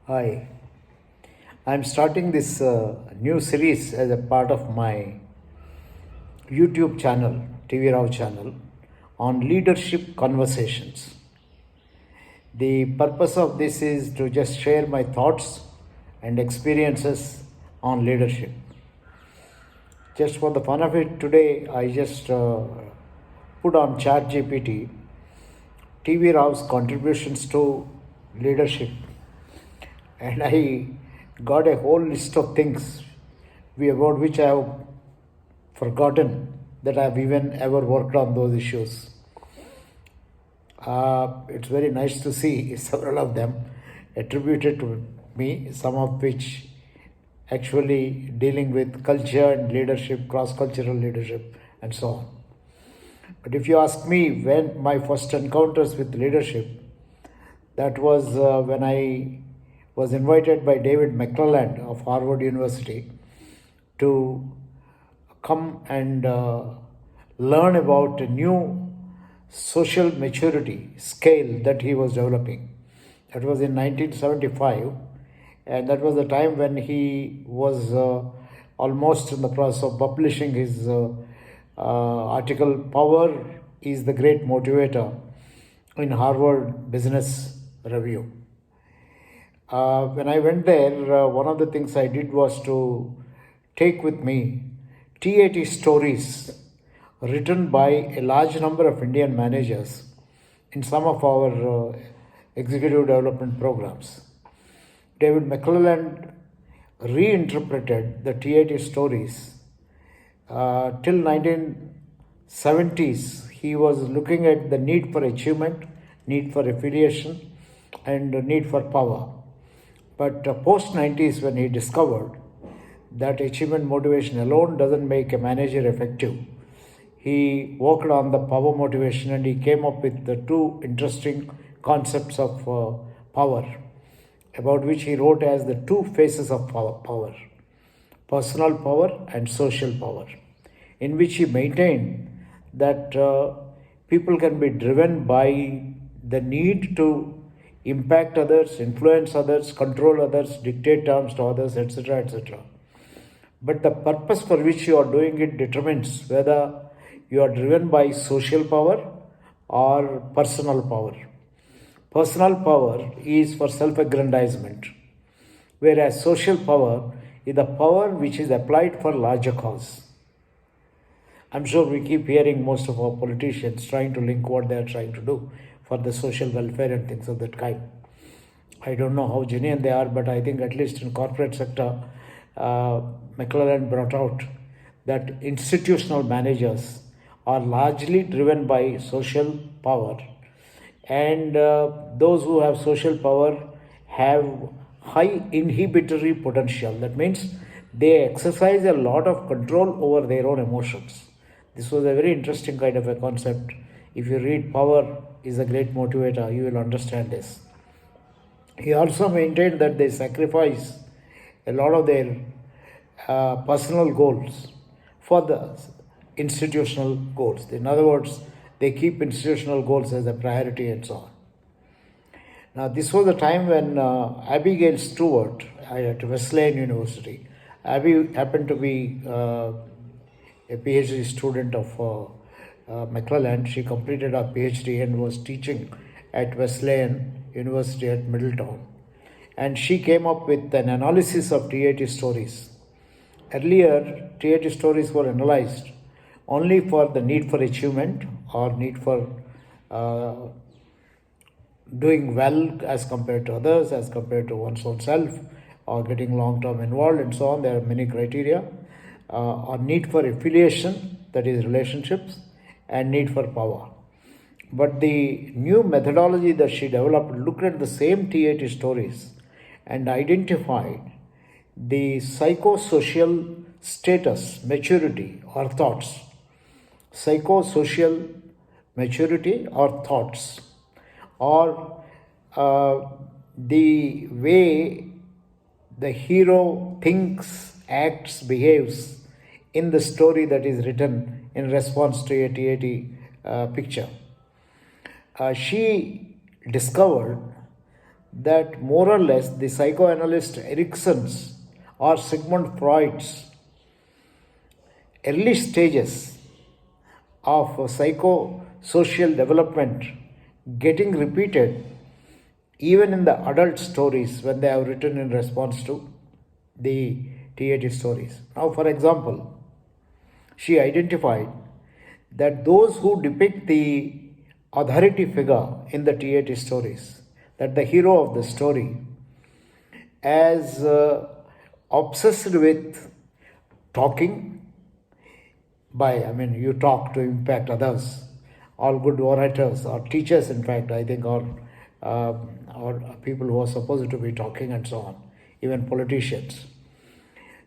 Hi, I'm starting this new series as a part of my YouTube channel, TV Rao channel, on leadership conversations. The purpose of this is to just share my thoughts and experiences on leadership. Just for the fun of it, today I just put on ChatGPT TV Rao's contributions to leadership, and I got a whole list of things about which I have forgotten that I've even ever worked on those issues. It's very nice to see several of them attributed to me, some of which actually dealing with culture and leadership, cross cultural leadership, and so on. But if you ask me when my first encounters with leadership, that was when I was invited by David McClelland of Harvard University to come and learn about a new social maturity scale that he was developing. That was in 1975, and that was the time when he was almost in the process of publishing his article, Power is the Great Motivator, in Harvard Business Review. When I went there, one of the things I did was to take with me TAT stories written by a large number of Indian managers in some of our executive development programs. David McClelland reinterpreted the TAT stories. Till 1970s, he was looking at the need for achievement, need for affiliation, and need for power. But post 90s, when he discovered that achievement motivation alone doesn't make a manager effective, he worked on the power motivation, and he came up with the two interesting concepts of power, about which he wrote as the two faces of power, personal power and social power, in which he maintained that people can be driven by the need to impact others, influence others, control others, dictate terms to others, etc., etc. But the purpose for which you are doing it determines whether you are driven by social power or personal power. Personal power is for self-aggrandizement, whereas social power is the power which is applied for larger cause. I'm sure we keep hearing most of our politicians trying to link what they are trying to do for the social welfare and things of that kind. I don't know how genuine they are, but I think at least in corporate sector, McClelland brought out that institutional managers are largely driven by social power, and those who have social power have high inhibitory potential. That means they exercise a lot of control over their own emotions. This was a very interesting kind of a concept. If you read Power is a Great Motivator, you will understand this. He also maintained that they sacrifice a lot of their personal goals for the institutional goals. In other words, they keep institutional goals as a priority and so on. Now, this was the time when Abigail Stewart at Wesleyan University, Abby happened to be a PhD student of McClelland. She completed her PhD and was teaching at Wesleyan University at Middletown. And she came up with an analysis of TAT stories. Earlier, TAT stories were analyzed only for the need for achievement or need for doing well as compared to others, as compared to one's own self, or getting long-term involved and so on. There are many criteria. Or need for affiliation, that is relationships, and need for power. But the new methodology that she developed looked at the same TAT stories and identified the psychosocial status, maturity, or thoughts. Psychosocial maturity or thoughts, or the way the hero thinks, acts, behaves in the story that is written in response to a TAT picture. She discovered that more or less the psychoanalyst Erickson's or Sigmund Freud's early stages of psychosocial development getting repeated even in the adult stories when they have written in response to the TAT stories. Now, for example, she identified that those who depict the authority figure in the TAT stories, that the hero of the story, as obsessed with talking you talk to impact others. All good orators or teachers, in fact, I think, or people who are supposed to be talking and so on, even politicians.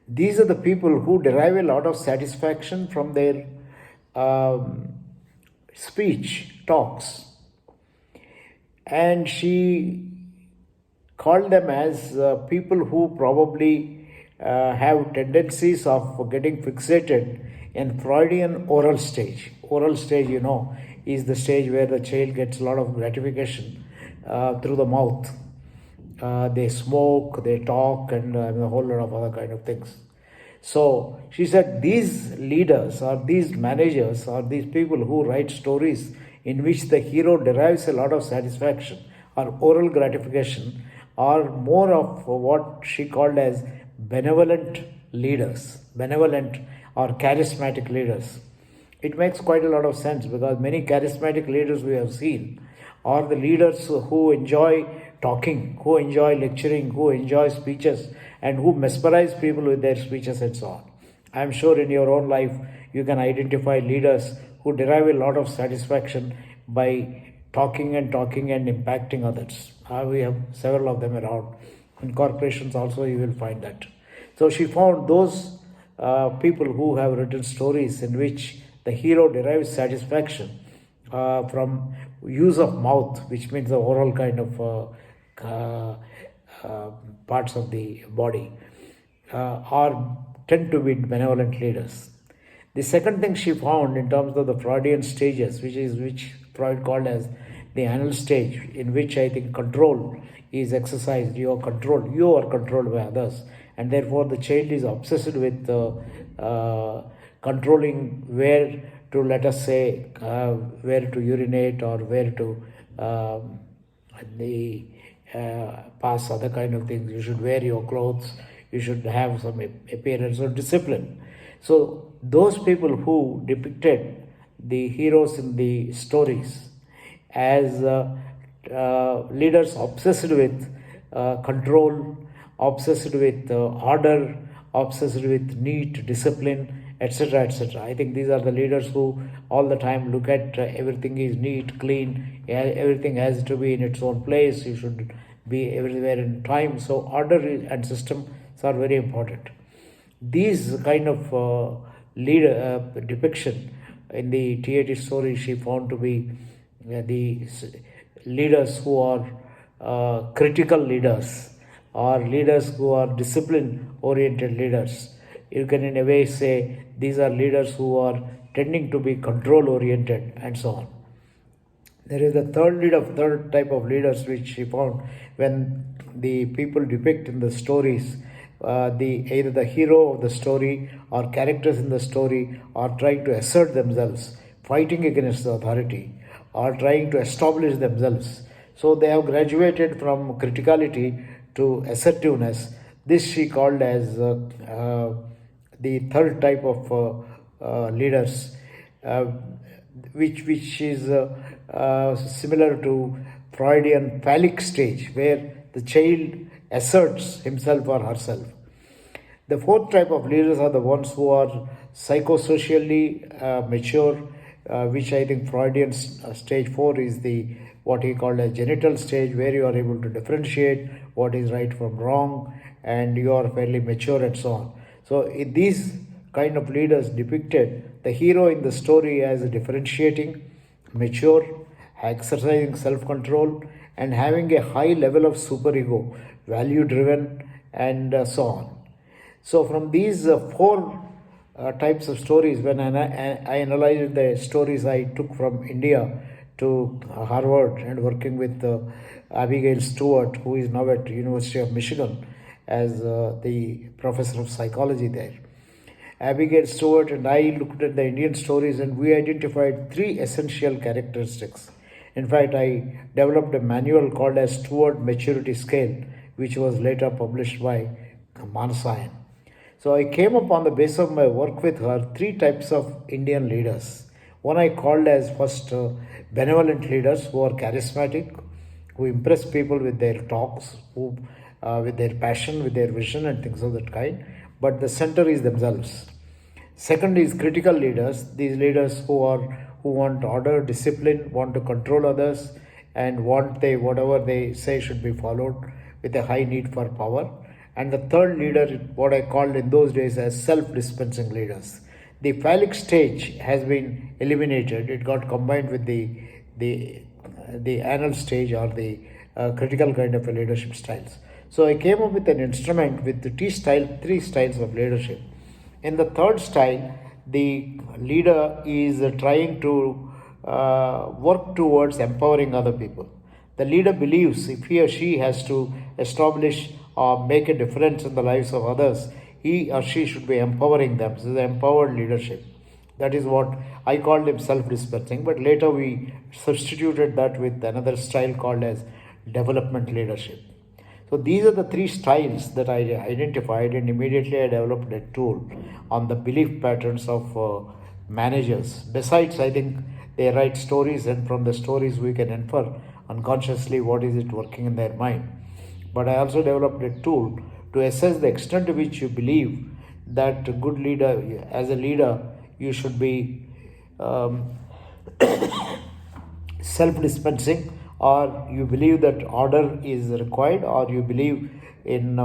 These are the people who derive a lot of satisfaction from their speech, talks. And she called them as people who probably have tendencies of getting fixated in Freudian oral stage. Oral stage, is the stage where the child gets a lot of gratification through the mouth. They smoke, they talk, and a whole lot of other kind of things. So she said these leaders or these managers or these people who write stories in which the hero derives a lot of satisfaction or oral gratification are more of what she called as benevolent leaders, benevolent or charismatic leaders. It makes quite a lot of sense because many charismatic leaders we have seen are the leaders who enjoy talking, who enjoy lecturing, who enjoy speeches, and who mesmerize people with their speeches and so on. I am sure in your own life you can identify leaders who derive a lot of satisfaction by talking and impacting others. We have several of them around. In corporations also you will find that. So she found those people who have written stories in which the hero derives satisfaction from use of mouth, which means the oral kind of parts of the body, are tend to be benevolent leaders. The second thing she found in terms of the Freudian stages, which Freud called as the anal stage, in which I think control is exercised. You are controlled by others, and therefore the child is obsessed with controlling where to, let us say, where to urinate or where to pass other kind of things. You should wear your clothes. You should have some appearance of discipline. So those people who depicted the heroes in the stories as leaders obsessed with control, obsessed with order, obsessed with neat discipline, etc., etc. I think these are the leaders who all the time look at everything is neat, clean, everything has to be in its own place, you should be everywhere in time. So order and systems are very important. These kind of depiction in the TAT story she found to be the leaders who are critical leaders or leaders who are discipline oriented leaders. You can in a way say these are leaders who are tending to be control oriented and so on. There is a third type of leaders which she found when the people depict in the stories either the hero of the story or characters in the story are trying to assert themselves, fighting against the authority, or trying to establish themselves. So they have graduated from criticality to assertiveness. This she called as the third type of leaders, which is similar to Freudian phallic stage, where the child asserts himself or herself. The fourth type of leaders are the ones who are psychosocially mature, which I think Freudian stage 4 is the what he called a genital stage, where you are able to differentiate what is right from wrong and you are fairly mature and so on. So these kind of leaders depicted the hero in the story as differentiating, mature, exercising self-control, and having a high level of superego, value-driven, and so on. So from these four types of stories, when I analyzed the stories I took from India to Harvard and working with Abigail Stewart, who is now at University of Michigan as the professor of psychology there. Abigail Stewart and I looked at the Indian stories and we identified three essential characteristics. In fact, I developed a manual called as Stewart Maturity Scale, which was later published by Mansayan. So I came up on the basis of my work with her three types of Indian leaders. One I called as first benevolent leaders who are charismatic, who impress people with their talks, who with their passion, with their vision and things of that kind. But the center is themselves. Second is critical leaders. These leaders who want order, discipline, want to control others, and whatever they say should be followed with a high need for power. And the third leader, what I called in those days as self-dispensing leaders. The phallic stage has been eliminated. It got combined with the anal stage or the critical kind of a leadership styles. So I came up with an instrument with the TStyle, three styles of leadership. In the third style, the leader is trying to work towards empowering other people. The leader believes if he or she has to establish or make a difference in the lives of others, he or she should be empowering them. So the empowered leadership. That is what I called him self-dispensing, but later we substituted that with another style called as development leadership. So these are the three styles that I identified, and immediately I developed a tool on the belief patterns of managers. Besides, I think they write stories, and from the stories we can infer unconsciously what is it working in their mind. But I also developed a tool to assess the extent to which you believe that a good leader, as a leader, you should be self-dispensing, or you believe that order is required, or you believe in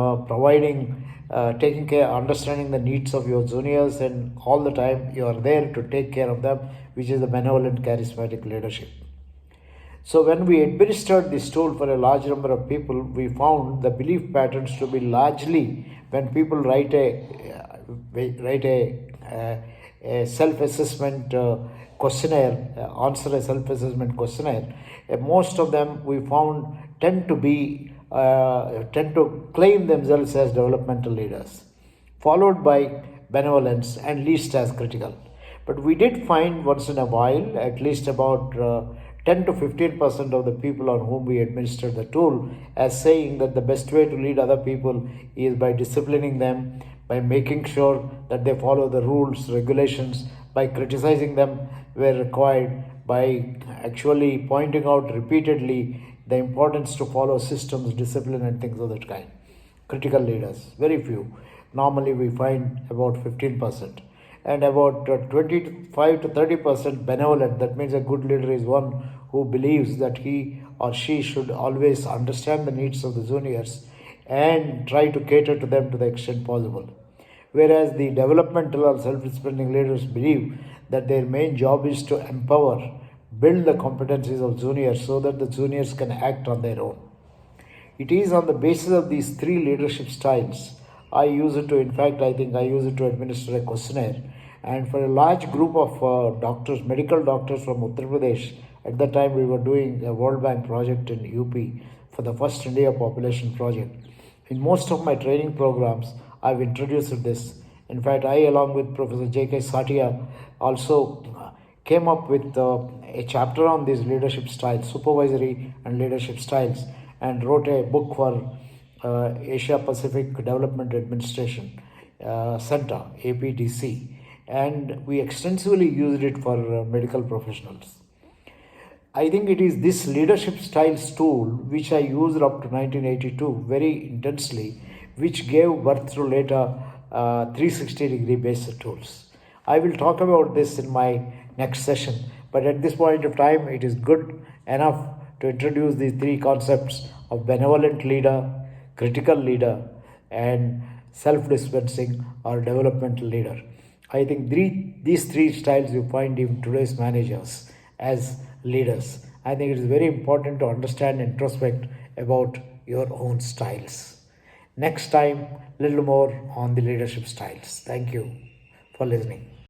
taking care, understanding the needs of your juniors, and all the time you are there to take care of them, which is the benevolent charismatic leadership. So when we administered this tool for a large number of people, we found the belief patterns to be largely when people write a self-assessment questionnaire, answer a self-assessment questionnaire. Most of them we found tend to claim themselves as developmental leaders, followed by benevolence, and least as critical. But we did find once in a while at least about 10 to 15% of the people on whom we administered the tool as saying that the best way to lead other people is by disciplining them, by making sure that they follow the rules, regulations, by criticizing them where required, by actually pointing out repeatedly the importance to follow systems, discipline and things of that kind. Critical leaders, very few. Normally we find about 15%. And about 25 to 30% benevolent. That means a good leader is one who believes that he or she should always understand the needs of the juniors and try to cater to them to the extent possible. Whereas the developmental or self-dispensing leaders believe that their main job is to empower, build the competencies of juniors so that the juniors can act on their own. It is on the basis of these three leadership styles I use it to administer a questionnaire. And for a large group of doctors, medical doctors from Uttar Pradesh, at that time we were doing a World Bank project in UP for the first India population project. In most of my training programs, I've introduced this. In fact, I, along with Professor J.K. Satia, also came up with a chapter on these leadership styles, supervisory and leadership styles, and wrote a book for Asia Pacific Development Administration Center, APDC, and we extensively used it for medical professionals. I think it is this leadership styles tool which I used up to 1982 very intensely, which gave birth to later 360-degree based tools. I will talk about this in my next session, but at this point of time, it is good enough to introduce these three concepts of benevolent leader, critical leader, and self-dispensing or developmental leader. I think these three styles you find in today's managers as leaders. I think it is very important to understand and introspect about your own styles. Next time, little more on the leadership styles. Thank you for listening.